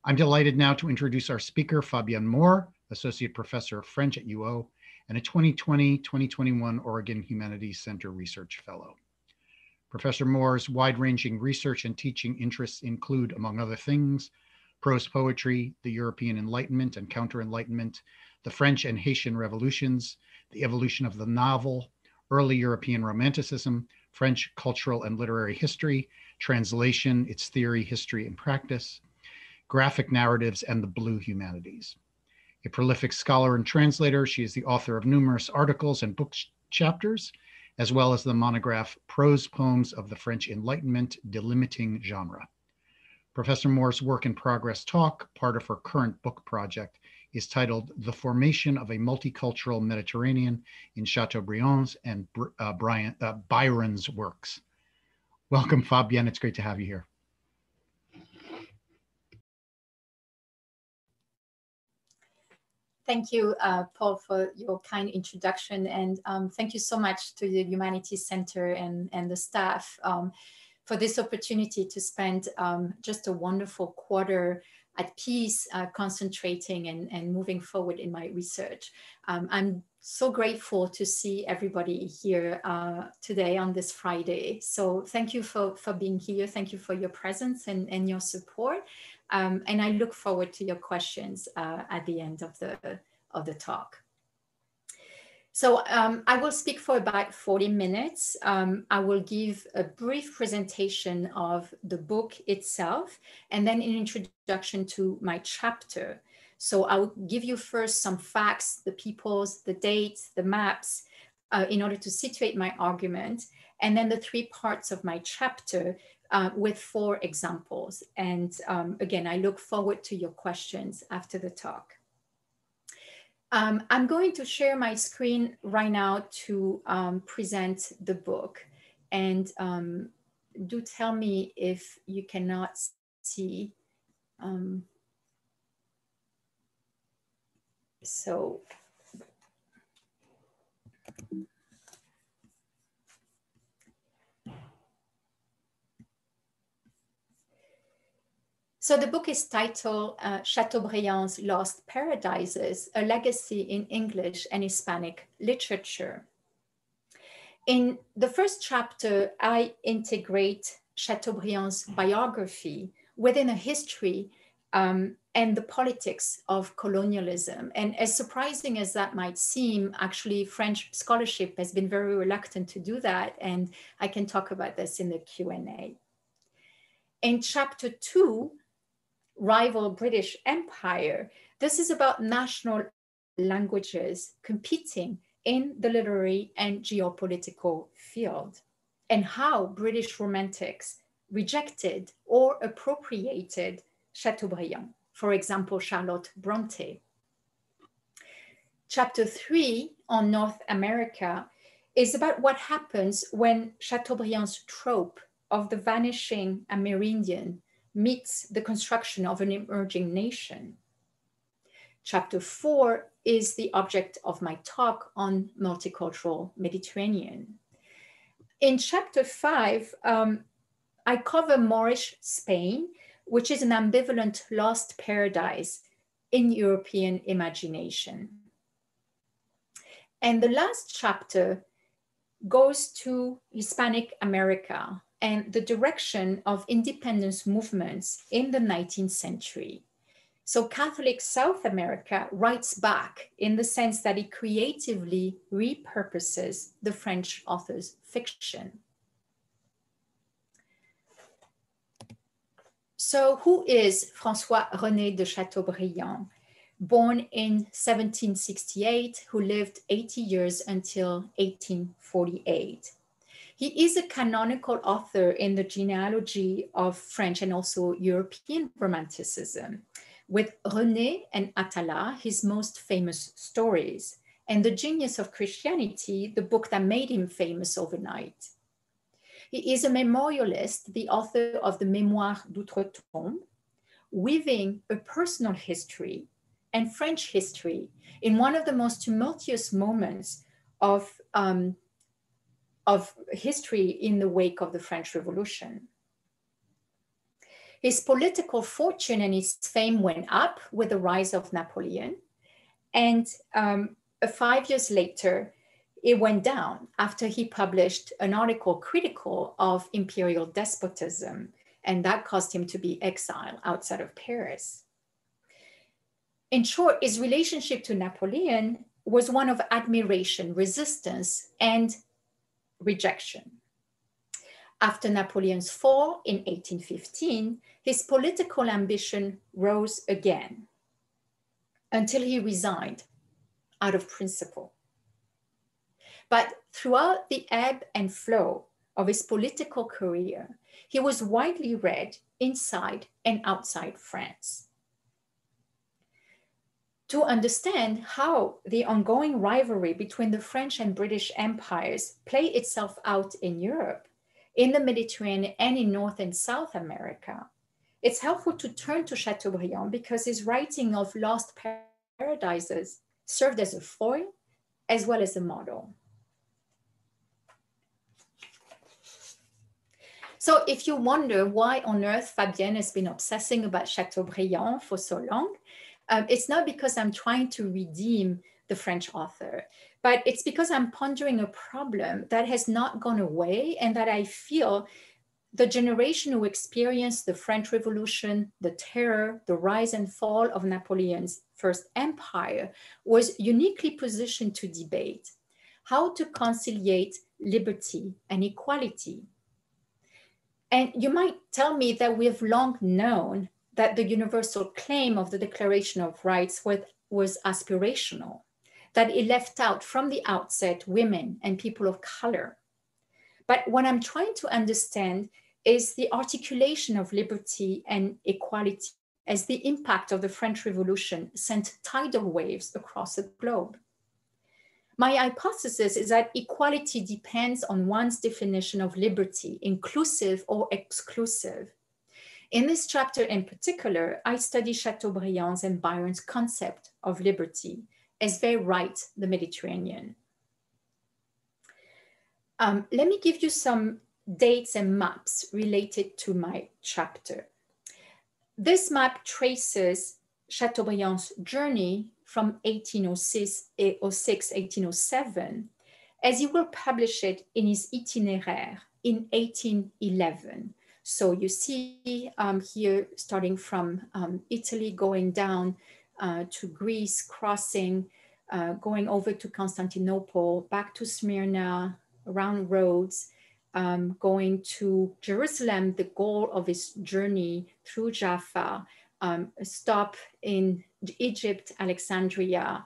I'm delighted now to introduce our speaker, Fabienne Moore, Associate Professor of French at UO and a 2020-2021 Oregon Humanities Center Research Fellow. Professor Moore's wide-ranging research and teaching interests include, among other things, prose poetry, the European Enlightenment and Counter-Enlightenment, the French and Haitian revolutions, the evolution of the novel, early European Romanticism, French cultural and literary history, translation, its theory, history, and practice, graphic narratives, and the blue humanities. A prolific scholar and translator, she is the author of numerous articles and book chapters, as well as the monograph Prose Poems of the French Enlightenment, Delimiting Genre. Professor Moore's work in progress talk, part of her current book project, is titled The Formation of a Multicultural Mediterranean in Chateaubriand's and Byron's Works. Welcome, Fabienne. It's great to have you here. Thank you, Paul, for your kind introduction. And thank you so much to the Humanities Center and the staff for this opportunity to spend just a wonderful quarter at peace, concentrating and moving forward in my research. I'm so grateful to see everybody here today on this Friday. So thank you for being here. Thank you for your presence and your support. And I look forward to your questions at the end of the talk. So I will speak for about 40 minutes. I will give a brief presentation of the book itself, and then an introduction to my chapter. So I'll give you first some facts, the peoples, the dates, the maps, in order to situate my argument, and then the three parts of my chapter with 4 examples. And again, I look forward to your questions after the talk. I'm going to share my screen right now to present the book. And do tell me if you cannot see. So the book is titled Chateaubriand's Lost Paradises, A Legacy in English and Hispanic Literature. In the first chapter, I integrate Chateaubriand's biography within a history and the politics of colonialism. And as surprising as that might seem, actually French scholarship has been very reluctant to do that. And I can talk about this in the Q&A. In chapter 2, Rival British Empire, this is about national languages competing in the literary and geopolitical field, and how British romantics rejected or appropriated Chateaubriand, for example, Charlotte Bronte. Chapter 3 on North America is about what happens when Chateaubriand's trope of the vanishing Amerindian meets the construction of an emerging nation. Chapter 4 is the object of my talk on multicultural Mediterranean. In chapter 5, I cover Moorish Spain, which is an ambivalent lost paradise in European imagination. And the last chapter goes to Hispanic America and the direction of independence movements in the 19th century. So Catholic South America writes back in the sense that it creatively repurposes the French author's fiction. So who is François-René de Chateaubriand? Born in 1768, who lived 80 years until 1848. He is a canonical author in the genealogy of French and also European Romanticism, with René and Atala, his most famous stories, and The Genius of Christianity, the book that made him famous overnight. He is a memorialist, the author of the Mémoires d'Outre-Tombe, weaving a personal history and French history in one of the most tumultuous moments of history in the wake of the French Revolution. His political fortune and his fame went up with the rise of Napoleon. And 5 years later, it went down after he published an article critical of imperial despotism, and that caused him to be exiled outside of Paris. In short, his relationship to Napoleon was one of admiration, resistance, and rejection. After Napoleon's fall in 1815, his political ambition rose again until he resigned out of principle. But throughout the ebb and flow of his political career, he was widely read inside and outside France. To understand how the ongoing rivalry between the French and British empires play itself out in Europe, in the Mediterranean, and in North and South America, it's helpful to turn to Chateaubriand because his writing of Lost Paradises served as a foil as well as a model. So if you wonder why on earth Fabienne has been obsessing about Chateaubriand for so long, it's not because I'm trying to redeem the French author, but it's because I'm pondering a problem that has not gone away and that I feel the generation who experienced the French Revolution, the terror, the rise and fall of Napoleon's First Empire was uniquely positioned to debate how to conciliate liberty and equality. And you might tell me that we have long known that the universal claim of the Declaration of Rights was aspirational, that it left out from the outset women and people of color. But what I'm trying to understand is the articulation of liberty and equality as the impact of the French Revolution sent tidal waves across the globe. My hypothesis is that equality depends on one's definition of liberty, inclusive or exclusive. In this chapter in particular, I study Chateaubriand's and Byron's concept of liberty as they write the Mediterranean. Let me give you some dates and maps related to my chapter. This map traces Chateaubriand's journey from 1806, 1807, as he will publish it in his Itinéraire in 1811. So you see here, starting from Italy, going down to Greece, crossing, going over to Constantinople, back to Smyrna, around Rhodes, going to Jerusalem, the goal of his journey through Jaffa, a stop in Egypt, Alexandria,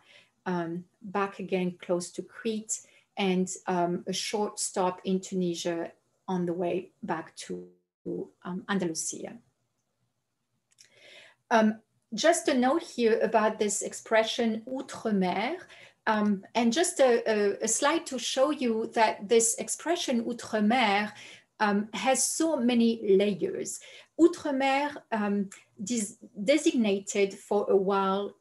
back again close to Crete, and a short stop in Tunisia on the way back to Andalusia. Just a note here about this expression outre-mer, and just a slide to show you that this expression outre-mer has so many layers. Outre-mer designated for a while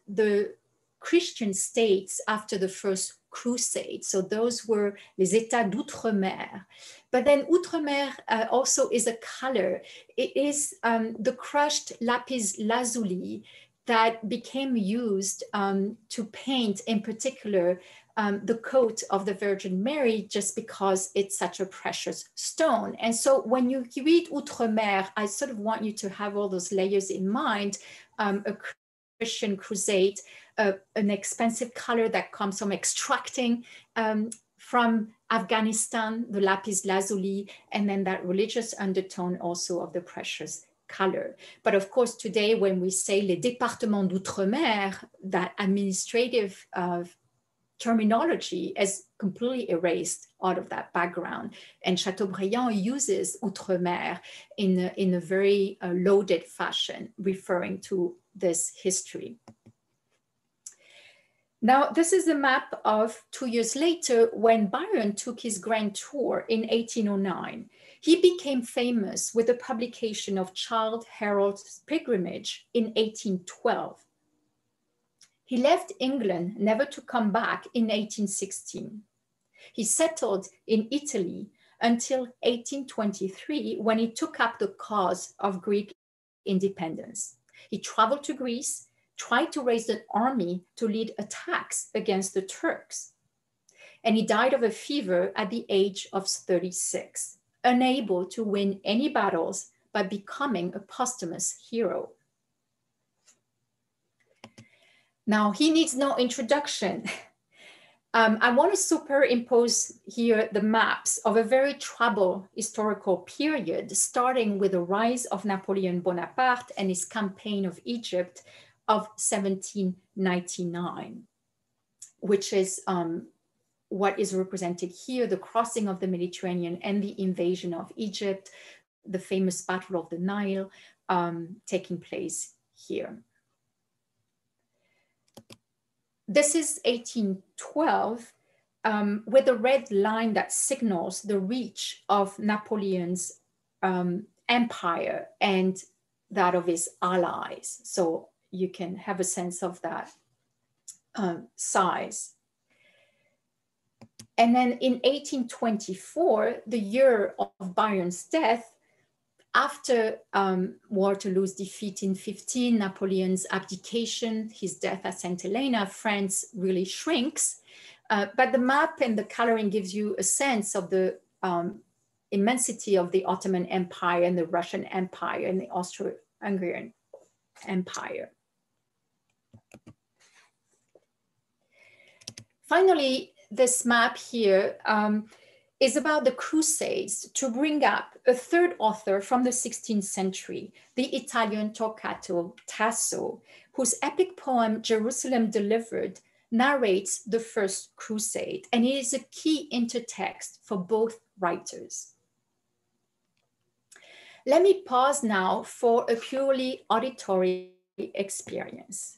the Christian states after the First Crusade. So those were les États d'outre-mer. But then outre-mer also is a color. It is the crushed lapis lazuli that became used to paint, in particular, the coat of the Virgin Mary, just because it's such a precious stone. And so when you read outre-mer, I sort of want you to have all those layers in mind. A Christian crusade, an expensive color that comes from extracting from Afghanistan, the lapis lazuli, and then that religious undertone also of the precious color. But of course, today, when we say les départements d'outre-mer, that administrative terminology is completely erased out of that background. And Chateaubriand uses outre-mer in a very loaded fashion, referring to this history. Now, this is a map of 2 years later when Byron took his grand tour in 1809. He became famous with the publication of Childe Harold's Pilgrimage in 1812. He left England never to come back in 1816. He settled in Italy until 1823 when he took up the cause of Greek independence. He traveled to Greece, tried to raise an army to lead attacks against the Turks. And he died of a fever at the age of 36, unable to win any battles by becoming a posthumous hero. Now, he needs no introduction. I want to superimpose here the maps of a very troubled historical period, starting with the rise of Napoleon Bonaparte and his campaign of Egypt of 1799, which is what is represented here, the crossing of the Mediterranean and the invasion of Egypt, the famous Battle of the Nile taking place here. This is 1812 with a red line that signals the reach of Napoleon's empire and that of his allies. So you can have a sense of that size. And then in 1824, the year of Byron's death, after Waterloo's defeat in 15, Napoleon's abdication, his death at St. Helena, France really shrinks. But the map and the coloring gives you a sense of the immensity of the Ottoman Empire and the Russian Empire and the Austro-Hungarian Empire. Finally, this map here is about the Crusades to bring up a third author from the 16th century, the Italian Torquato Tasso, whose epic poem, Jerusalem Delivered, narrates the First Crusade, and it is a key intertext for both writers. Let me pause now for a purely auditory experience.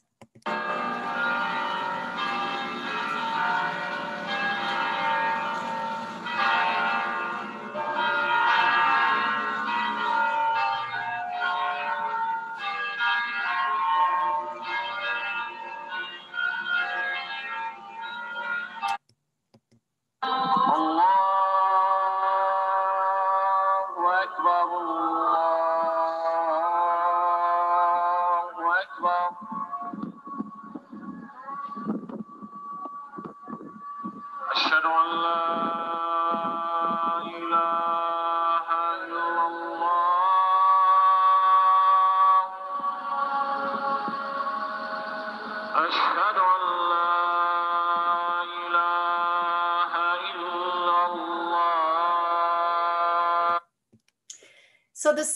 So the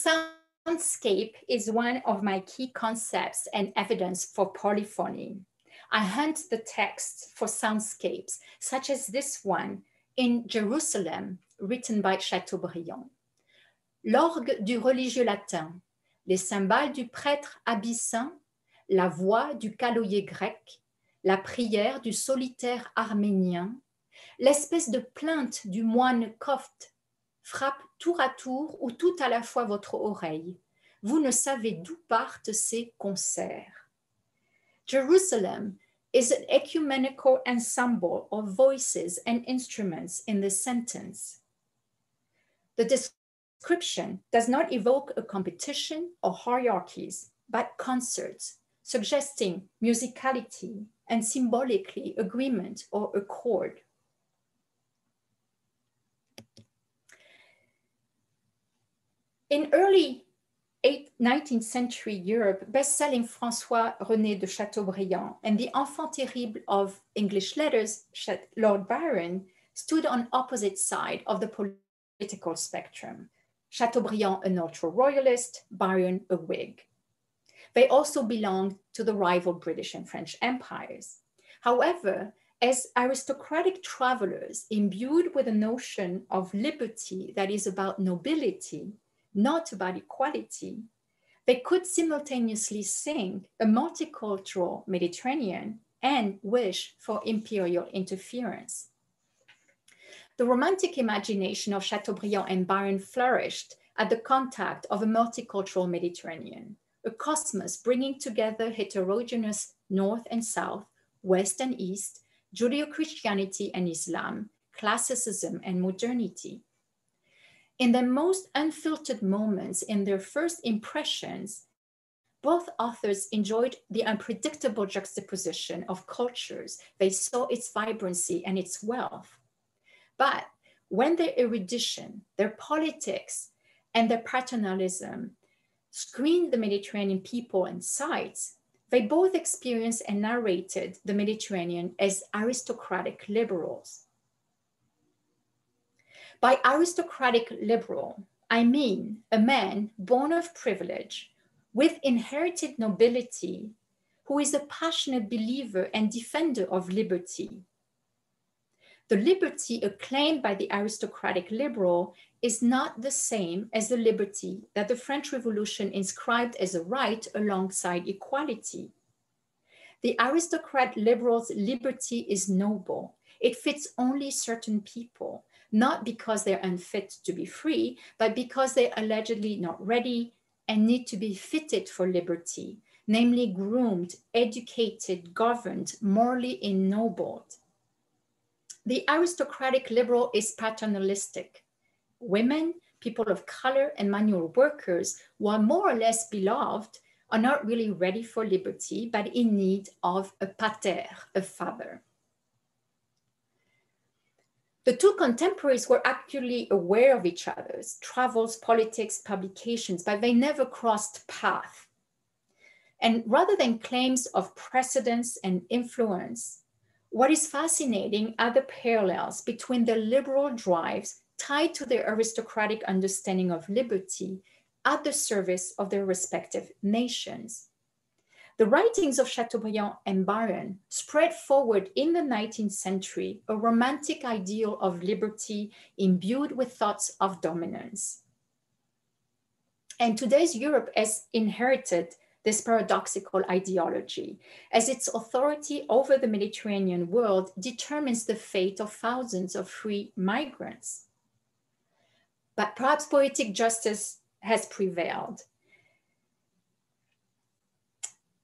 soundscape is one of my key concepts and evidence for polyphony. I hunt the text for soundscapes, such as this one in Jerusalem, written by Chateaubriand. L'orgue du religieux latin, les cymbales du prêtre abyssin, la voix du caloyer grec, la prière du solitaire arménien, l'espèce de plainte du moine copte frappe tour à tour ou tout à la fois votre oreille. Vous ne savez d'où partent ces concerts. Jerusalem is an ecumenical ensemble of voices and instruments in this sentence. The description does not evoke a competition or hierarchies, but concerts, suggesting musicality and symbolically agreement or accord. In early 19th century Europe, best-selling François-René de Chateaubriand and the enfant terrible of English letters, Lord Byron, stood on opposite sides of the political spectrum. Chateaubriand, an ultra-royalist, Byron, a Whig. They also belonged to the rival British and French empires. However, as aristocratic travelers imbued with a notion of liberty that is about nobility, not about equality, they could simultaneously sing a multicultural Mediterranean and wish for imperial interference. The romantic imagination of Chateaubriand and Byron flourished at the contact of a multicultural Mediterranean, a cosmos bringing together heterogeneous North and South, West and East, Judeo-Christianity and Islam, classicism and modernity. In their most unfiltered moments, in their first impressions, both authors enjoyed the unpredictable juxtaposition of cultures. They saw its vibrancy and its wealth. But when their erudition, their politics, and their paternalism screened the Mediterranean people and sites, they both experienced and narrated the Mediterranean as aristocratic liberals. By aristocratic liberal, I mean a man born of privilege, with inherited nobility, who is a passionate believer and defender of liberty. The liberty acclaimed by the aristocratic liberal is not the same as the liberty that the French Revolution inscribed as a right alongside equality. The aristocrat liberal's liberty is noble. It fits only certain people, not because they're unfit to be free, but because they're allegedly not ready and need to be fitted for liberty, namely groomed, educated, governed, morally ennobled. The aristocratic liberal is paternalistic. Women, people of color, and manual workers, while more or less beloved, are not really ready for liberty, but in need of a pater, a father. The two contemporaries were actually aware of each other's travels, politics, publications, but they never crossed paths. And rather than claims of precedence and influence, what is fascinating are the parallels between the liberal drives tied to their aristocratic understanding of liberty at the service of their respective nations. The writings of Chateaubriand and Byron spread forward in the 19th century a romantic ideal of liberty imbued with thoughts of dominance. And today's Europe has inherited this paradoxical ideology, as its authority over the Mediterranean world determines the fate of thousands of free migrants. But perhaps poetic justice has prevailed.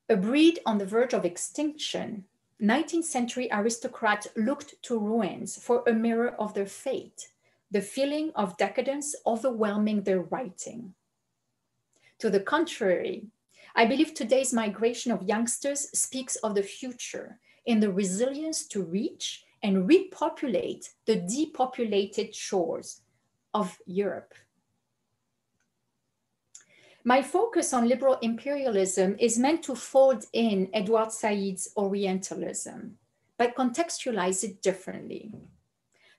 A breed on the verge of extinction, 19th century aristocrats looked to ruins for a mirror of their fate, the feeling of decadence overwhelming their writing. To the contrary, I believe today's migration of youngsters speaks of the future in the resilience to reach and repopulate the depopulated shores of Europe. My focus on liberal imperialism is meant to fold in Edward Said's Orientalism, but contextualize it differently.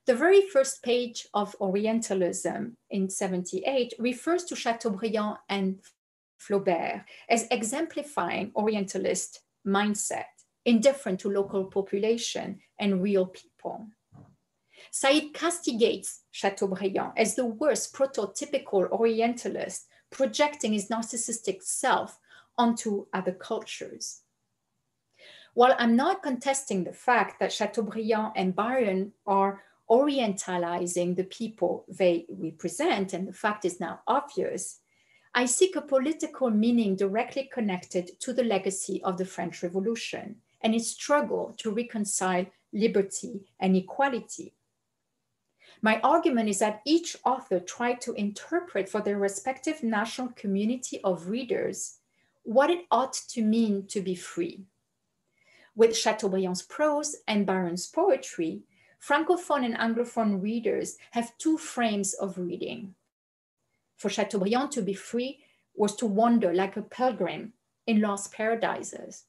The very first page of Orientalism in 78 refers to Chateaubriand and Flaubert as exemplifying Orientalist mindset, indifferent to local population and real people. Said castigates Chateaubriand as the worst prototypical Orientalist, projecting his narcissistic self onto other cultures. While I'm not contesting the fact that Chateaubriand and Byron are orientalizing the people they represent, and the fact is now obvious, I seek a political meaning directly connected to the legacy of the French Revolution and its struggle to reconcile liberty and equality. My argument is that each author tried to interpret for their respective national community of readers what it ought to mean to be free. With Chateaubriand's prose and Byron's poetry, Francophone and Anglophone readers have two frames of reading. For Chateaubriand, to be free was to wander like a pilgrim in lost paradises.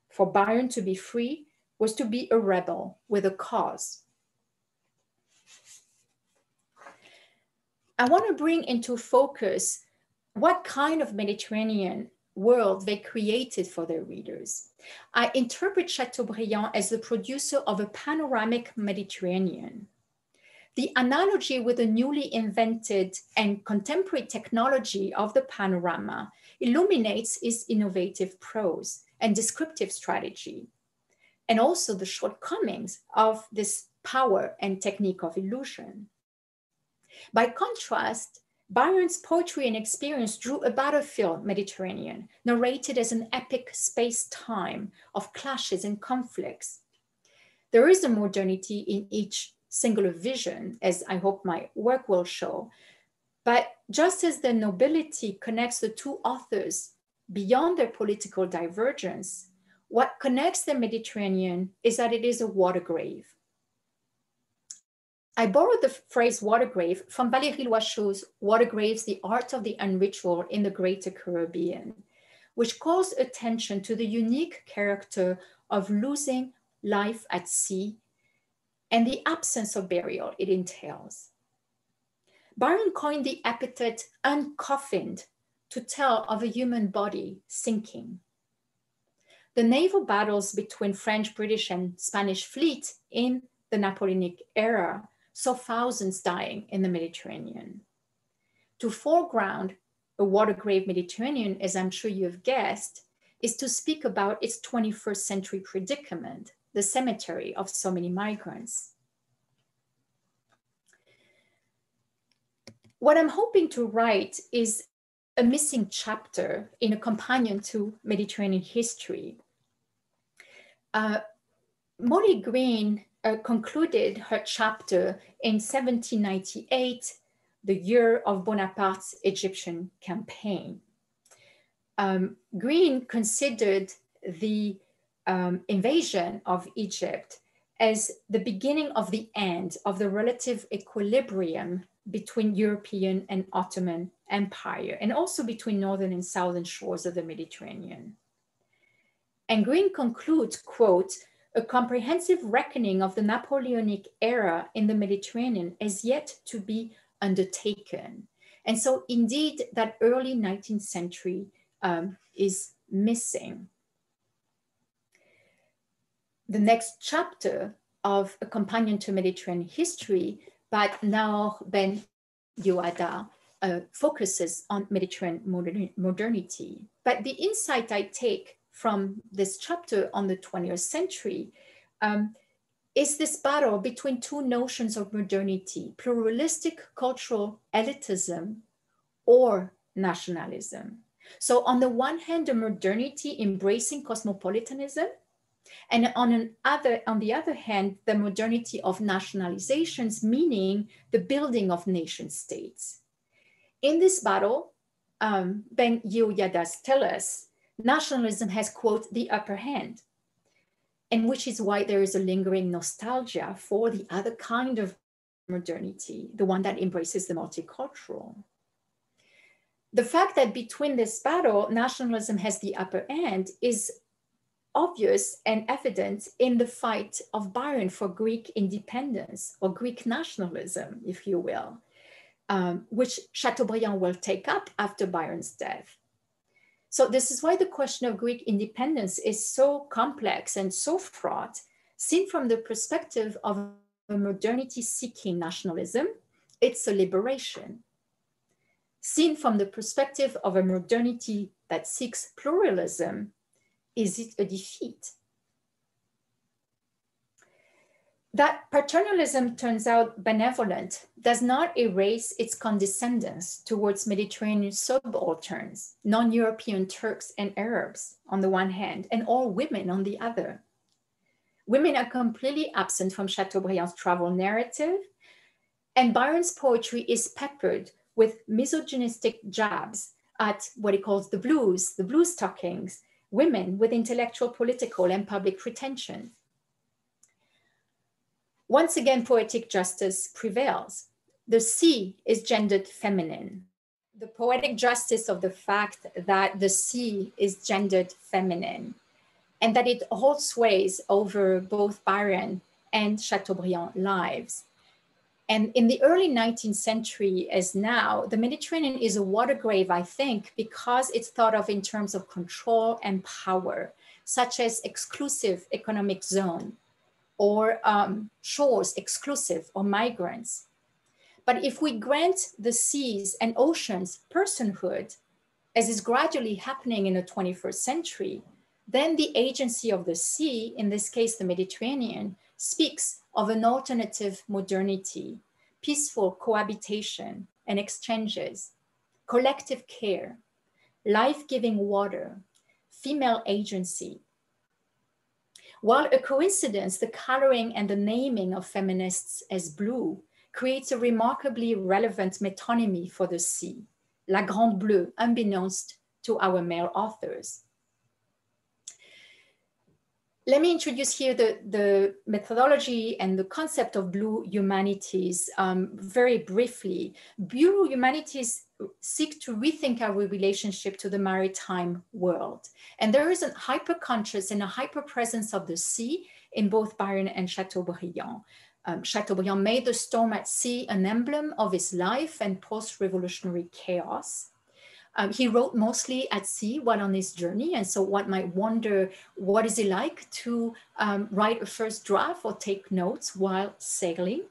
For Byron, to be free was to be a rebel with a cause. I want to bring into focus what kind of Mediterranean world they created for their readers. I interpret Chateaubriand as the producer of a panoramic Mediterranean. The analogy with the newly invented and contemporary technology of the panorama illuminates its innovative prose and descriptive strategy, and also the shortcomings of this power and technique of illusion. By contrast, Byron's poetry and experience drew a battlefield Mediterranean, narrated as an epic space-time of clashes and conflicts. There is a modernity in each singular vision, as I hope my work will show, but just as the nobility connects the two authors beyond their political divergence, what connects the Mediterranean is that it is a water grave. I borrowed the phrase water grave from Valérie Loiseau's Water Graves, the Art of the Unritual in the Greater Caribbean, which calls attention to the unique character of losing life at sea and the absence of burial it entails. Byron coined the epithet uncoffined to tell of a human body sinking. The naval battles between French, British, and Spanish fleet in the Napoleonic era saw thousands dying in the Mediterranean. To foreground a water grave Mediterranean, as I'm sure you've guessed, is to speak about its 21st century predicament, the cemetery of so many migrants. What I'm hoping to write is a missing chapter in a companion to Mediterranean history. Molly Green concluded her chapter in 1798, the year of Bonaparte's Egyptian campaign. Green considered the invasion of Egypt as the beginning of the end of the relative equilibrium between European and Ottoman Empire, and also between northern and southern shores of the Mediterranean. And Green concludes, quote, a comprehensive reckoning of the Napoleonic era in the Mediterranean is yet to be undertaken. And so indeed, that early 19th century is missing. The next chapter of A Companion to Mediterranean History, but now Ben Yoada focuses on Mediterranean modernity. But the insight I take from this chapter on the 20th century is this battle between two notions of modernity, pluralistic cultural elitism or nationalism. So on the one hand, a modernity embracing cosmopolitanism, and on the other hand, the modernity of nationalizations, meaning the building of nation states. In this battle, Ben Yoyadas tells us, nationalism has, quote, the upper hand, and which is why there is a lingering nostalgia for the other kind of modernity, the one that embraces the multicultural. The fact that between this battle, nationalism has the upper hand is obvious and evident in the fight of Byron for Greek independence, or Greek nationalism, if you will, which Chateaubriand will take up after Byron's death. So this is why the question of Greek independence is so complex and so fraught, seen from the perspective of a modernity-seeking nationalism. It's a liberation. Seen from the perspective of a modernity that seeks pluralism, is it a defeat? That paternalism turns out benevolent does not erase its condescendence towards Mediterranean subalterns, non-European Turks and Arabs on the one hand, and all women on the other. Women are completely absent from Chateaubriand's travel narrative, and Byron's poetry is peppered with misogynistic jabs at what he calls the blues stockings, women with intellectual, political, and public pretension. Once again, poetic justice prevails. The sea is gendered feminine. The poetic justice of the fact that the sea is gendered feminine and that it holds sways over both Byron and Chateaubriand lives. And in the early 19th century, as now, the Mediterranean is a water grave, I think, because it's thought of in terms of control and power, such as exclusive economic zone, or shores exclusive or migrants. But if we grant the seas and oceans personhood, as is gradually happening in the 21st century, then the agency of the sea, in this case, the Mediterranean, speaks of an alternative modernity, peaceful cohabitation and exchanges, collective care, life-giving water, female agency. While a coincidence, the coloring and the naming of feminists as blue creates a remarkably relevant metonymy for the sea, La Grande Bleue, unbeknownst to our male authors. Let me introduce here the methodology and the concept of Blue Humanities very briefly. Blue Humanities seek to rethink our relationship to the maritime world. And there is a hyper-conscious and a hyper-presence of the sea in both Byron and Chateaubriand. Chateaubriand made the storm at sea an emblem of his life and post-revolutionary chaos. He wrote mostly at sea while on his journey. And so one might wonder, what is it like to write a first draft or take notes while sailing?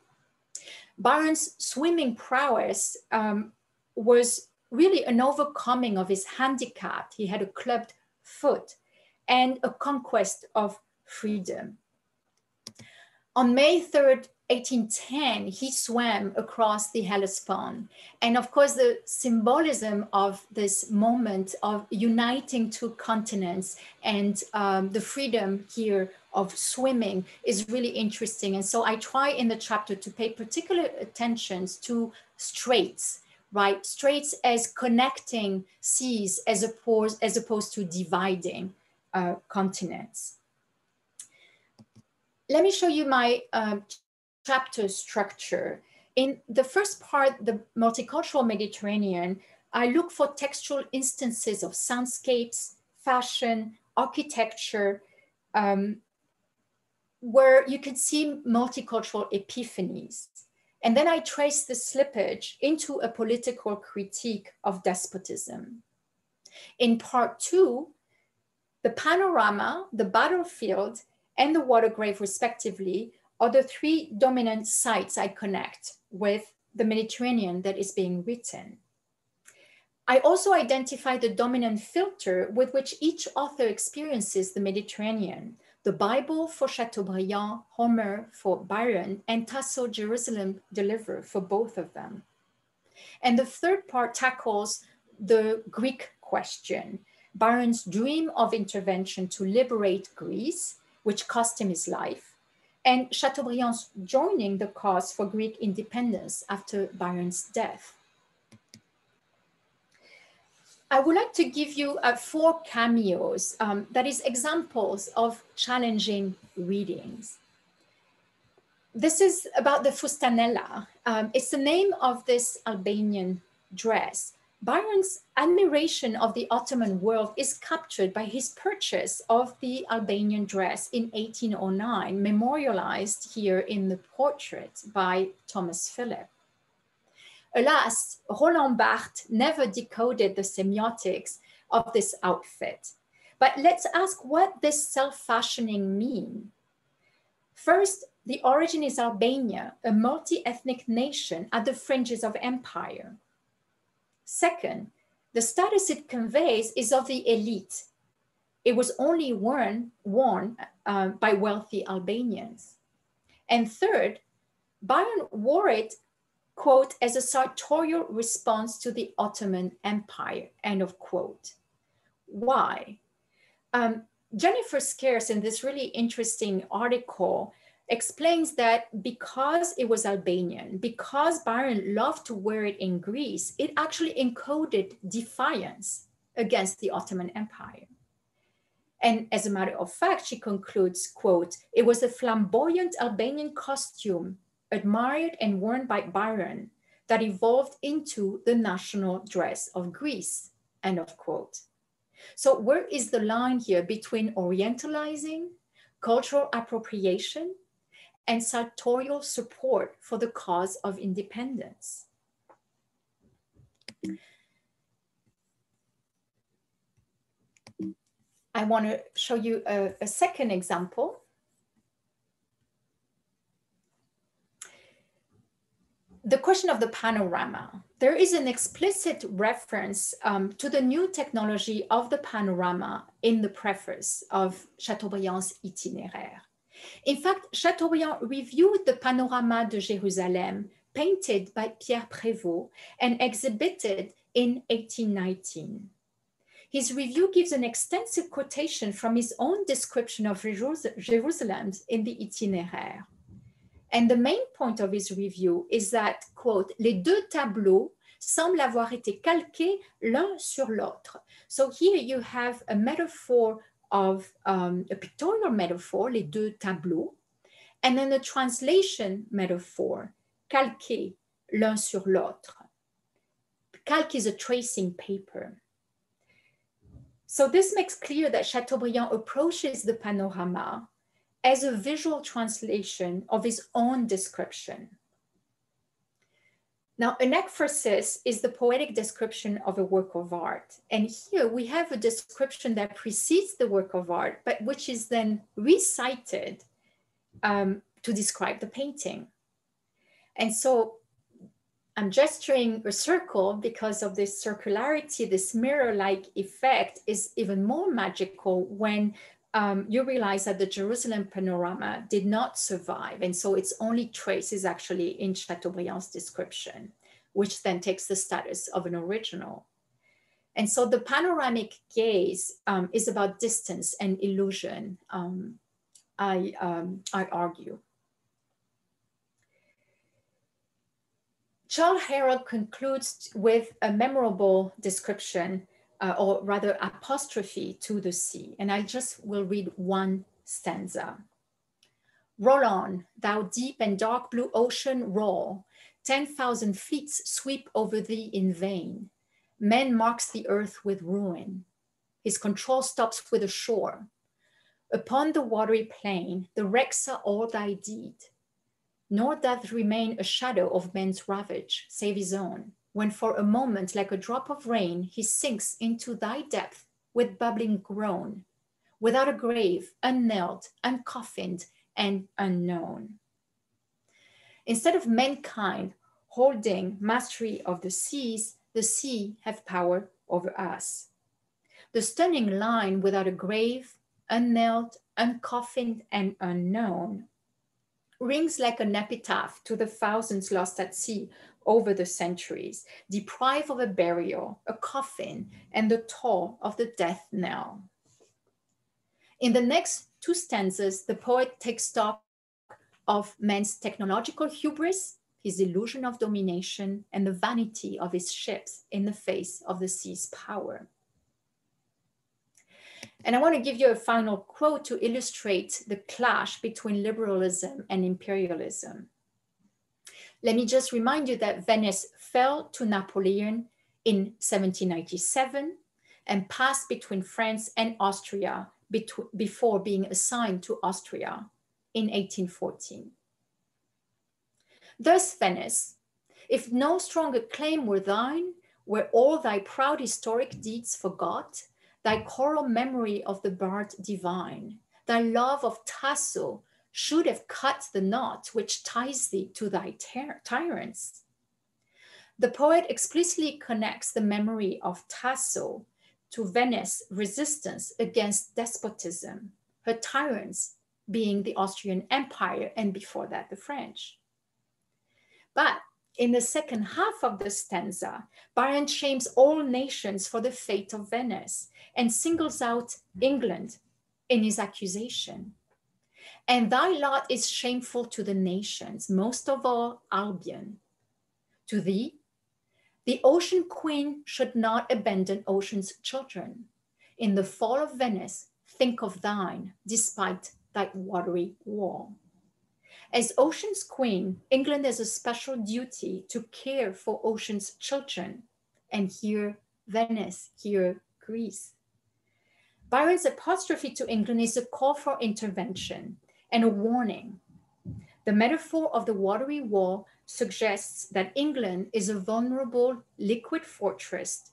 Byron's swimming prowess was really an overcoming of his handicap. He had a clubbed foot and a conquest of freedom. On May 3rd, 1810, he swam across the Hellespont. And of course, the symbolism of this moment of uniting two continents and the freedom here of swimming is really interesting. And so I try in the chapter to pay particular attention to straits, right? Straits as connecting seas as opposed to dividing continents. Let me show you my chapter structure. In the first part, the multicultural Mediterranean, I look for textual instances of soundscapes, fashion, architecture, where you can see multicultural epiphanies. And then I trace the slippage into a political critique of despotism. In part two, the panorama, the battlefield, and the water grave respectively are the three dominant sites I connect with the Mediterranean that is being written. I also identify the dominant filter with which each author experiences the Mediterranean: the Bible for Chateaubriand, Homer for Byron, and Tasso Jerusalem Deliver for both of them. And the third part tackles the Greek question, Byron's dream of intervention to liberate Greece, which cost him his life, and Chateaubriand's joining the cause for Greek independence after Byron's death. I would like to give you 4 cameos, that is examples of challenging readings. This is about the fustanella. It's the name of this Albanian dress. Byron's admiration of the Ottoman world is captured by his purchase of the Albanian dress in 1809, memorialized here in the portrait by Thomas Phillip. Alas, Roland Barthes never decoded the semiotics of this outfit. But let's ask what this self-fashioning means. First, the origin is Albania, a multi-ethnic nation at the fringes of empire. Second, the status it conveys is of the elite. It was only worn by wealthy Albanians. And third, Byron wore it, quote, as a sartorial response to the Ottoman Empire, end of quote. Why? Jennifer Scarce, in this really interesting article, explains that because it was Albanian, because Byron loved to wear it in Greece, it actually encoded defiance against the Ottoman Empire. And as a matter of fact, she concludes, quote, it was a flamboyant Albanian costume admired and worn by Byron that evolved into the national dress of Greece, end of quote. So where is the line here between orientalizing, cultural appropriation, and sartorial support for the cause of independence? I want to show you a second example. The question of the panorama. There is an explicit reference to the new technology of the panorama in the preface of Chateaubriand's Itinéraire. In fact, Chateaubriand reviewed the Panorama de Jérusalem, painted by Pierre Prévost and exhibited in 1819. His review gives an extensive quotation from his own description of Jerusalem in the Itinéraire. And the main point of his review is that, quote, les deux tableaux semblent avoir été calqués l'un sur l'autre. So here you have a metaphor of a pictorial metaphor, les deux tableaux, and then a translation metaphor, calqué l'un sur l'autre. Calque is a tracing paper. So this makes clear that Chateaubriand approaches the panorama as a visual translation of his own description. Now, an ekphrasis is the poetic description of a work of art. And here we have a description that precedes the work of art, but which is then recited to describe the painting. And so I'm gesturing a circle because of this circularity. This mirror-like effect is even more magical when you realize that the Jerusalem panorama did not survive. And so its only trace is actually in Chateaubriand's description, which then takes the status of an original. And so the panoramic gaze is about distance and illusion, I argue. Charles Herald concludes with a memorable description, or rather apostrophe to the sea. And I just will read one stanza. Roll on, thou deep and dark blue ocean, roll. 10,000 fleets sweep over thee in vain. Man marks the earth with ruin. His control stops with a shore. Upon the watery plain, the wrecks are all thy deed. Nor doth remain a shadow of man's ravage, save his own, when for a moment, like a drop of rain, he sinks into thy depth with bubbling groan, without a grave, unknelt, uncoffined, and unknown. Instead of mankind holding mastery of the sea have power over us. The stunning line, without a grave, unknelt, uncoffined, and unknown, rings like an epitaph to the thousands lost at sea over the centuries, deprived of a burial, a coffin, and the toll of the death knell. In the next two stanzas, the poet takes stock of man's technological hubris, his illusion of domination, and the vanity of his ships in the face of the sea's power. And I want to give you a final quote to illustrate the clash between liberalism and imperialism. Let me just remind you that Venice fell to Napoleon in 1797 and passed between France and Austria before being assigned to Austria in 1814. Thus, Venice, if no stronger claim were thine, were all thy proud historic deeds forgot, thy choral memory of the bard divine, thy love of Tasso should have cut the knot which ties thee to thy tyrants. The poet explicitly connects the memory of Tasso to Venice's resistance against despotism, her tyrants being the Austrian Empire and before that the French. But in the second half of the stanza, Byron shames all nations for the fate of Venice and singles out England in his accusation. And thy lot is shameful to the nations, most of all Albion. To thee, the ocean queen should not abandon ocean's children. In the fall of Venice, think of thine, despite thy watery wall. As ocean's queen, England has a special duty to care for ocean's children. And here, Venice, here, Greece. Byron's apostrophe to England is a call for intervention and a warning. The metaphor of the watery wall suggests that England is a vulnerable liquid fortress,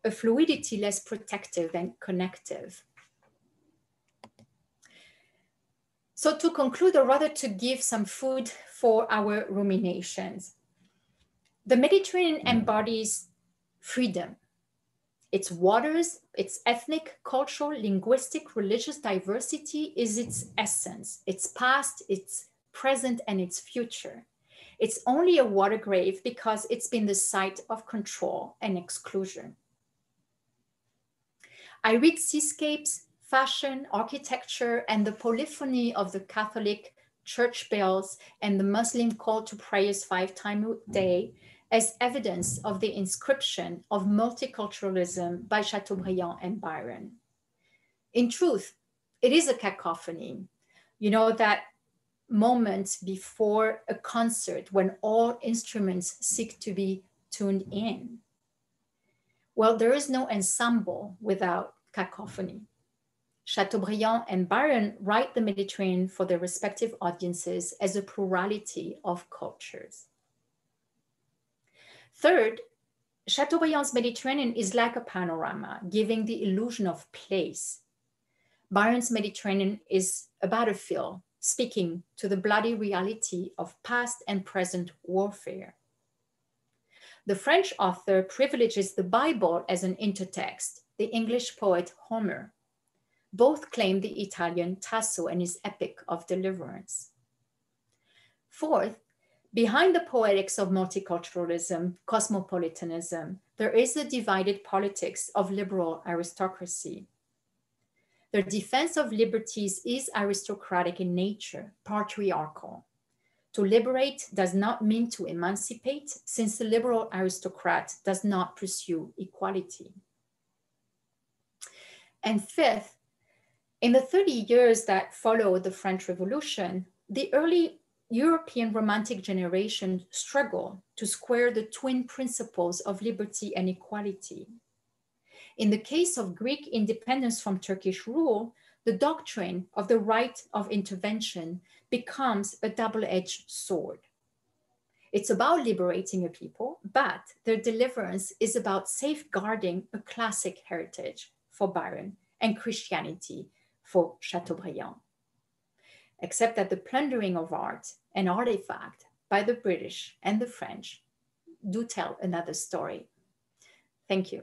a fluidity less protective than connective. So to conclude, or rather to give some food for our ruminations, the Mediterranean embodies freedom. Its waters, its ethnic, cultural, linguistic, religious diversity is its essence, its past, its present, and its future. It's only a water grave because it's been the site of control and exclusion. I read seascapes, fashion, architecture, and the polyphony of the Catholic church bells and the Muslim call to prayers 5 times a day as evidence of the inscription of multiculturalism by Chateaubriand and Byron. In truth, it is a cacophony. You know, that moment before a concert when all instruments seek to be tuned in. Well, there is no ensemble without cacophony. Chateaubriand and Byron write the Mediterranean for their respective audiences as a plurality of cultures. Third, Chateaubriand's Mediterranean is like a panorama, giving the illusion of place. Byron's Mediterranean is a battlefield, speaking to the bloody reality of past and present warfare. The French author privileges the Bible as an intertext, the English poet Homer. Both claim the Italian Tasso and his epic of deliverance. Fourth, behind the poetics of multiculturalism, cosmopolitanism, there is the divided politics of liberal aristocracy. Their defense of liberties is aristocratic in nature, patriarchal. To liberate does not mean to emancipate, since the liberal aristocrat does not pursue equality. And fifth, in the 30 years that followed the French Revolution, the early European Romantic generation struggled to square the twin principles of liberty and equality. In the case of Greek independence from Turkish rule, the doctrine of the right of intervention becomes a double-edged sword. It's about liberating a people, but their deliverance is about safeguarding a classic heritage for Byron and Christianity for Chateaubriand. Except that the plundering of art and artifact by the British and the French do tell another story. Thank you.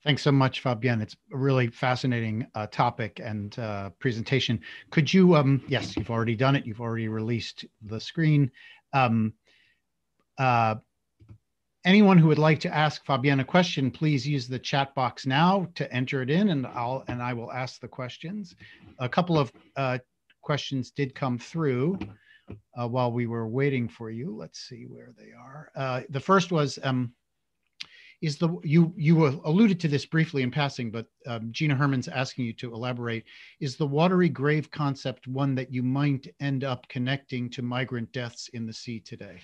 Thanks so much, Fabienne. It's a really fascinating topic and presentation. Could you, yes, you've already done it. You've already released the screen. Anyone who would like to ask Fabienne a question, please use the chat box now to enter it in, and I will ask the questions. A couple of questions did come through while we were waiting for you. Let's see where they are. The first was, you alluded to this briefly in passing, but Gina Herman's asking you to elaborate. Is the watery grave concept one that you might end up connecting to migrant deaths in the sea today?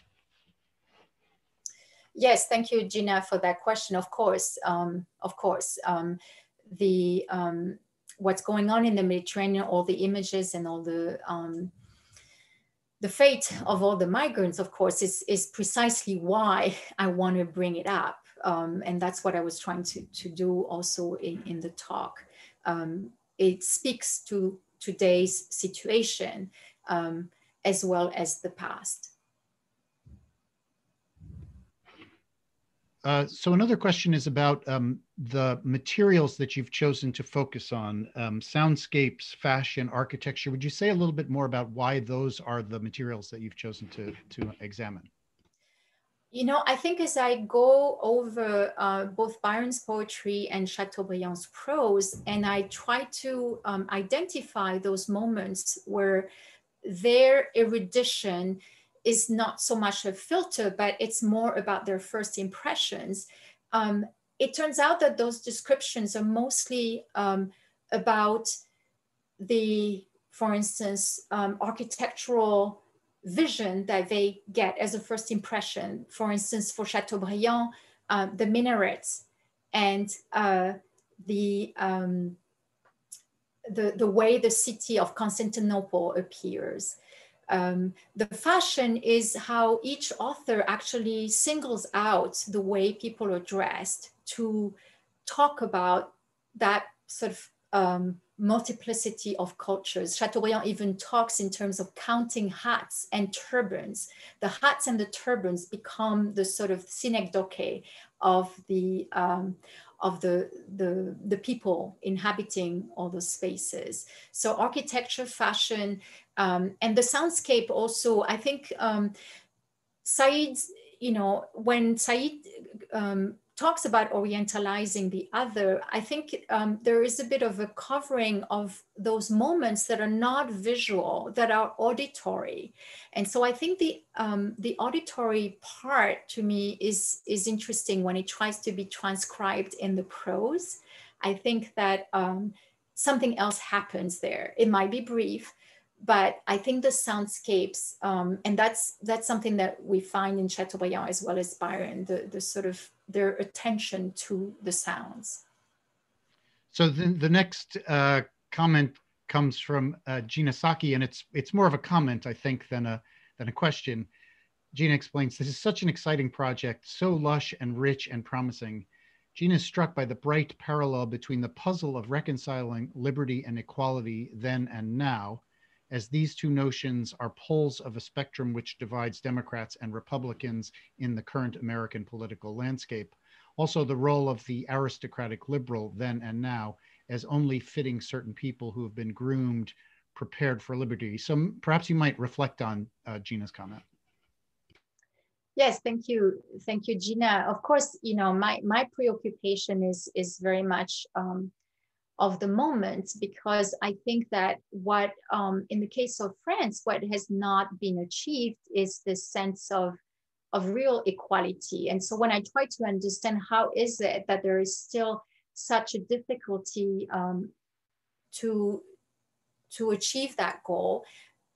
Yes, thank you, Gina, for that question. Of course, what's going on in the Mediterranean, all the images and all the fate of all the migrants, of course, is precisely why I want to bring it up. And that's what I was trying to do also in the talk. It speaks to today's situation as well as the past. So another question is about the materials that you've chosen to focus on, soundscapes, fashion, architecture. Would you say a little bit more about why those are the materials that you've chosen to examine? You know, I think as I go over both Byron's poetry and Chateaubriand's prose, and I try to identify those moments where their erudition is not so much a filter, but it's more about their first impressions. It turns out that those descriptions are mostly about the, for instance, architectural vision that they get as a first impression. For instance, for Chateaubriand, the minarets and the way the city of Constantinople appears. The fashion is how each author actually singles out the way people are dressed to talk about that sort of multiplicity of cultures. Chateaubriand even talks in terms of counting hats and turbans. The hats and the turbans become the sort of synecdoche of the people inhabiting all those spaces. So architecture, fashion, and the soundscape also, I think Said's, you know, when Said talks about orientalizing the other, I think there is a bit of a covering of those moments that are not visual, that are auditory. And so I think the auditory part to me is interesting when it tries to be transcribed in the prose. I think that something else happens there. It might be brief, but I think the soundscapes, and that's something that we find in Chateaubriand as well as Byron, the sort of their attention to the sounds. So the next comment comes from Gina Saki, and it's more of a comment, I think, than a question. Gina explains, this is such an exciting project, so lush and rich and promising. Gina is struck by the bright parallel between the puzzle of reconciling liberty and equality then and now, as these two notions are poles of a spectrum which divides Democrats and Republicans in the current American political landscape. Also, the role of the aristocratic liberal then and now as only fitting certain people who have been groomed, prepared for liberty. So perhaps you might reflect on Gina's comment. Yes, thank you, Gina. Of course, you know, my preoccupation is very much of the moment, because I think that what, in the case of France, what has not been achieved is this sense of real equality. And so when I try to understand how is it that there is still such a difficulty to achieve that goal,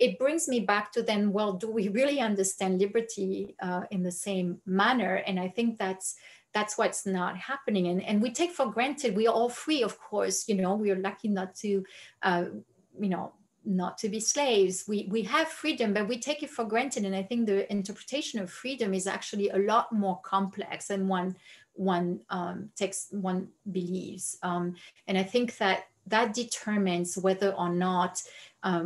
it brings me back to then, well, do we really understand liberty in the same manner? And I think that's what's not happening. And we take for granted, we are all free, of course, you know, we are lucky not to, you know, not to be slaves. We have freedom, but we take it for granted. And I think the interpretation of freedom is actually a lot more complex than one believes. And I think that determines whether or not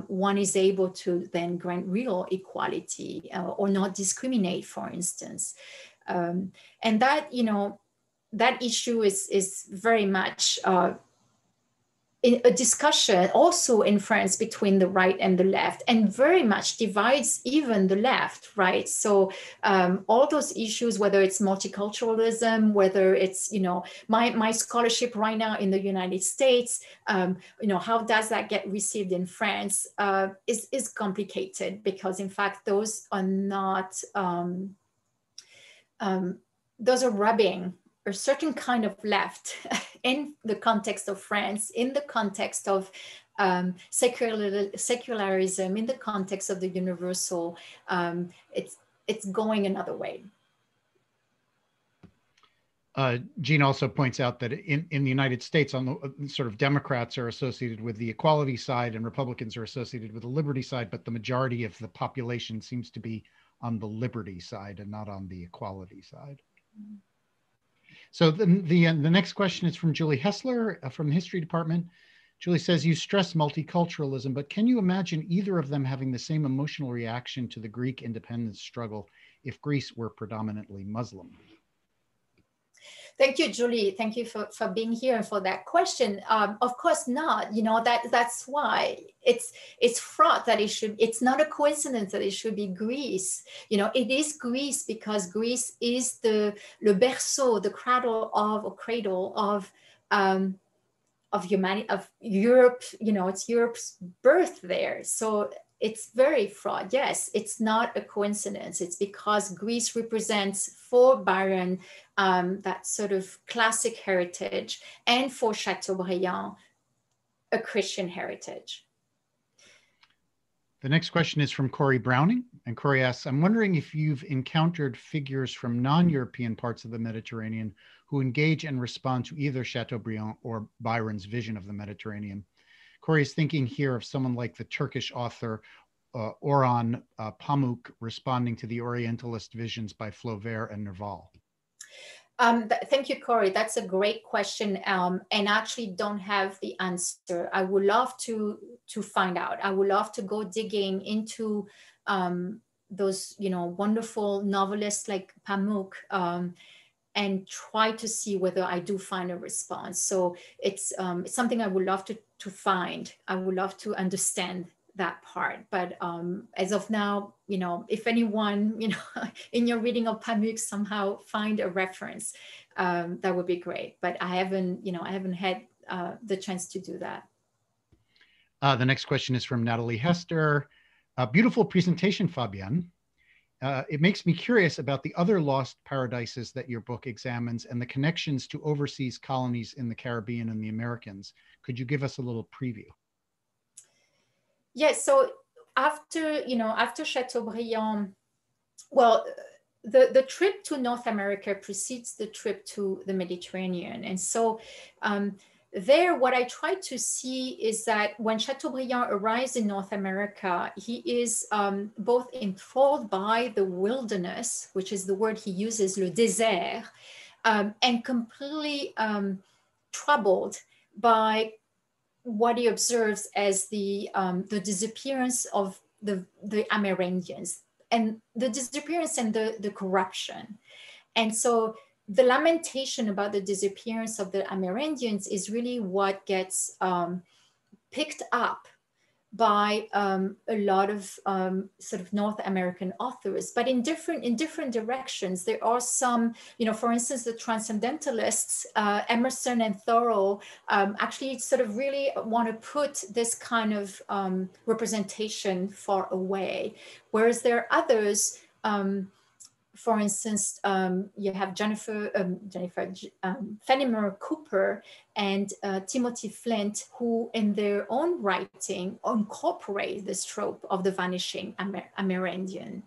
one is able to then grant real equality or not discriminate, for instance. And that, you know, that issue is very much in a discussion also in France between the right and the left, and very much divides even the left, right? So all those issues, whether it's multiculturalism, whether it's, you know, my scholarship right now in the United States, you know, how does that get received in France is complicated, because in fact, those are not, those are rubbing a certain kind of left in the context of France, in the context of secularism, in the context of the universal. It's going another way. Jean also points out that in the United States, on the sort of Democrats are associated with the equality side and Republicans are associated with the liberty side, but the majority of the population seems to be on the liberty side and not on the equality side. Mm-hmm. So the next question is from Julie Hessler from the history department. Julie says, you stress multiculturalism, but can you imagine either of them having the same emotional reaction to the Greek independence struggle if Greece were predominantly Muslim? Thank you, Julie. Thank you for being here and for that question. Of course not. You know, that's why it's fraught that it's not a coincidence that it should be Greece. You know, it is Greece because Greece is the berceau, the cradle of humanity, of Europe. You know, it's Europe's birth there. So it's very fraught. Yes, it's not a coincidence. It's because Greece represents for Byron that sort of classic heritage, and for Chateaubriand, a Christian heritage. The next question is from Corey Browning. And Corey asks, I'm wondering if you've encountered figures from non-European parts of the Mediterranean who engage and respond to either Chateaubriand or Byron's vision of the Mediterranean. Corey is thinking here of someone like the Turkish author Orhan Pamuk responding to the Orientalist visions by Flaubert and Nerval. Thank you, Corey. That's a great question, and I actually don't have the answer. I would love to find out. I would love to go digging into those, you know, wonderful novelists like Pamuk, and try to see whether I do find a response. So it's something I would love to find. I would love to understand that part. But as of now, you know, if anyone, you know, in your reading of Pamuk somehow find a reference, that would be great. But I haven't, I haven't had the chance to do that. The next question is from Natalie Hester. Beautiful presentation, Fabienne. It makes me curious about the other lost paradises that your book examines and the connections to overseas colonies in the Caribbean and the Americans. Could you give us a little preview? Yes. So after Chateaubriand, well, the trip to North America precedes the trip to the Mediterranean. And so there, what I try to see is that when Chateaubriand arrives in North America, he is both enthralled by the wilderness, which is the word he uses, le désert, and completely troubled by what he observes as the disappearance of the Amérindians, and the disappearance and the corruption. And so the lamentation about the disappearance of the Amérindians is really what gets picked up by a lot of sort of North American authors, but in different directions. There are some, for instance, the transcendentalists, Emerson and Thoreau, actually sort of really want to put this kind of representation far away, whereas there are others. For instance, you have Fenimore Cooper and Timothy Flint, who in their own writing incorporate this trope of the vanishing Amerindian.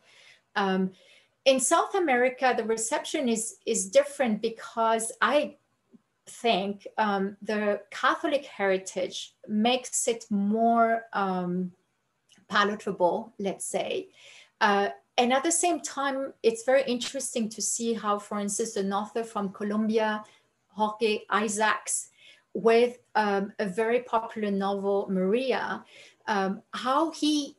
In South America, the reception is different because I think the Catholic heritage makes it more palatable, let's say. And at the same time, it's very interesting to see how, for instance, an author from Colombia, Jorge Isaacs, with a very popular novel, Maria, how he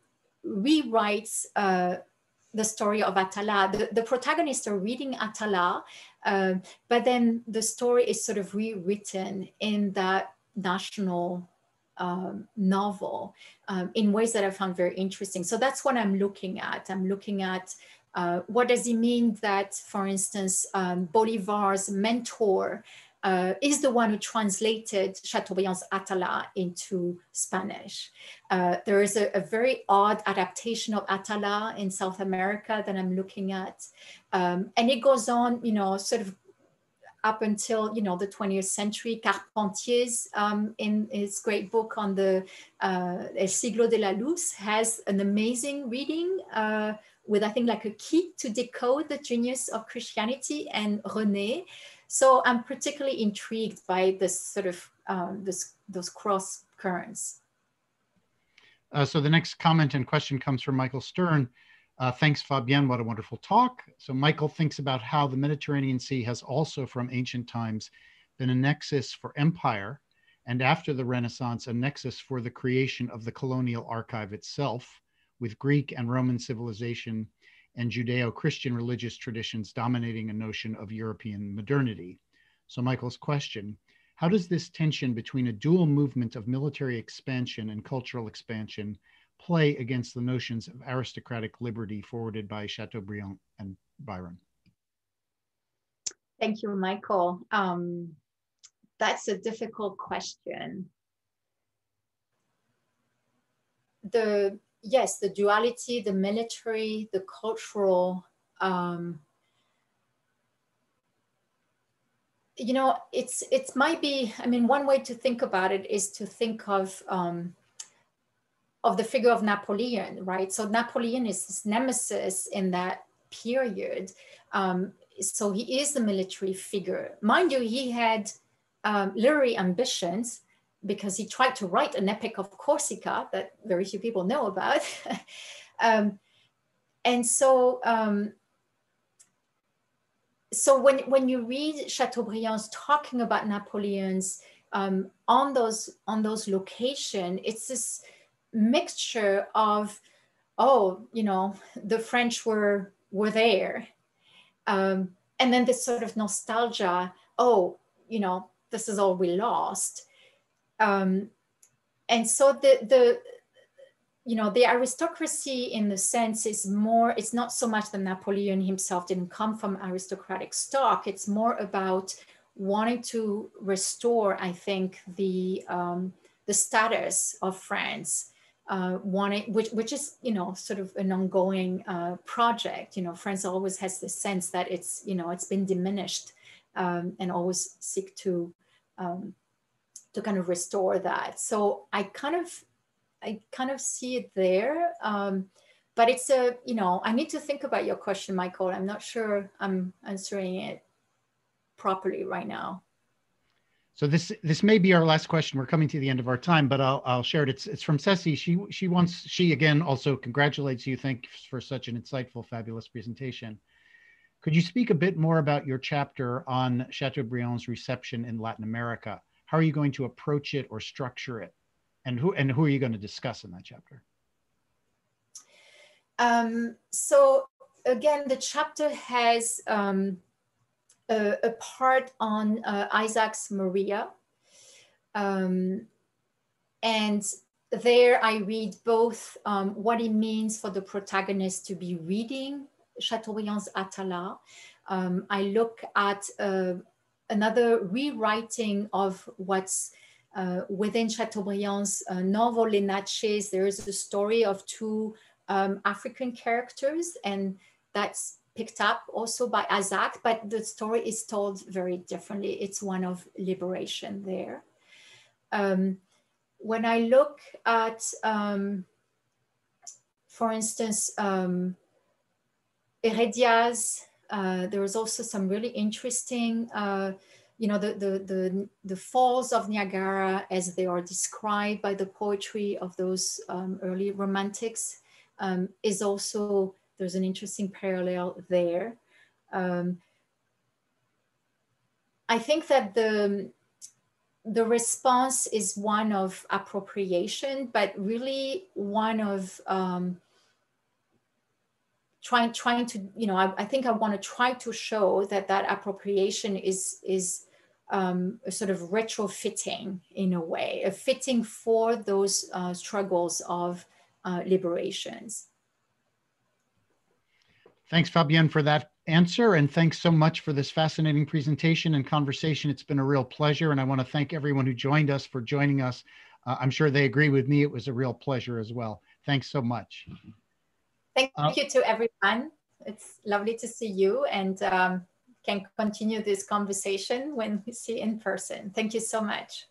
rewrites the story of Atala. The protagonists are reading Atala, but then the story is sort of rewritten in that national novel in ways that I found very interesting. So that's what I'm looking at. I'm looking at what does it mean that, for instance, Bolivar's mentor is the one who translated Chateaubriand's Atala into Spanish. There is a very odd adaptation of Atala in South America that I'm looking at. And it goes on, sort of up until, the 20th century. Carpentier's, in his great book on the El Siglo de la Luz, has an amazing reading with, I think, like a key to decode the genius of Christianity and René. So I'm particularly intrigued by this sort of, those cross currents. So the next comment and question comes from Michael Stern. Thanks, Fabienne. What a wonderful talk. So Michael thinks about how the Mediterranean Sea has also from ancient times been a nexus for empire, and after the Renaissance, a nexus for the creation of the colonial archive itself, with Greek and Roman civilization and Judeo-Christian religious traditions dominating a notion of European modernity. So Michael's question, how does this tension between a dual movement of military expansion and cultural expansion play against the notions of aristocratic liberty forwarded by Chateaubriand and Byron? Thank you, Michael. That's a difficult question. Yes, the duality, the military, the cultural, it might be, one way to think about it is to think of the figure of Napoleon, right? So Napoleon is his nemesis in that period. So he is the military figure. Mind you, he had literary ambitions because he tried to write an epic of Corsica that very few people know about. And so, so when you read Chateaubriand's talking about Napoleon's on those locations, it's this mixture of, the French were there, and then this sort of nostalgia, this is all we lost. And so the aristocracy in the sense is more, it's not so much that Napoleon himself didn't come from aristocratic stock. It's more about wanting to restore, I think, the status of France, which is, sort of an ongoing project. France always has this sense that it's, it's been diminished, and always seek to kind of restore that. So I kind of see it there. But it's I need to think about your question, Michael. I'm not sure I'm answering it properly right now. So this may be our last question. We're coming to the end of our time, but I'll share it. It's from Ceci. She again also congratulates you. Thanks for such an insightful, fabulous presentation. Could you speak a bit more about your chapter on Chateaubriand's reception in Latin America? How are you going to approach it or structure it? And who are you going to discuss in that chapter? So again, the chapter has a part on Isaac's Maria. And there I read both what it means for the protagonist to be reading Chateaubriand's Atala. I look at another rewriting of what's within Chateaubriand's novel Les Natchez. There is a story of two African characters, and that's picked up also by Isaac, but the story is told very differently. It's one of liberation there. When I look at, for instance, Heredia's, there was also some really interesting, the falls of Niagara as they are described by the poetry of those early romantics is also, there's an interesting parallel there. I think that the response is one of appropriation, but really one of trying to, I think I want to try to show that appropriation is a sort of retrofitting in a way, a fitting for those struggles of liberations. Thanks, Fabienne, for that answer. And thanks so much for this fascinating presentation and conversation. It's been a real pleasure. And I want to thank everyone who joined us for joining us. I'm sure they agree with me. It was a real pleasure as well. Thanks so much. Thank you to everyone. It's lovely to see you, and can continue this conversation when we see in person. Thank you so much.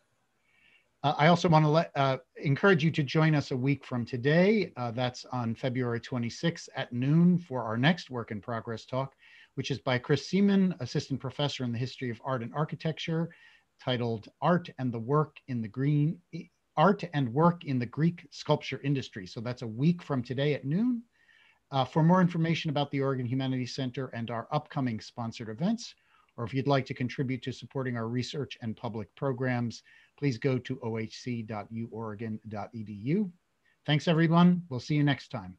I also want to encourage you to join us a week from today. That's on February 26th at noon for our next Work in Progress talk, which is by Chris Seaman, Assistant Professor in the History of Art and Architecture, titled Art and Work in the Greek Sculpture Industry. So that's a week from today at noon. For more information about the Oregon Humanities Center and our upcoming sponsored events, or if you'd like to contribute to supporting our research and public programs, please go to ohc.uoregon.edu. Thanks, everyone. We'll see you next time.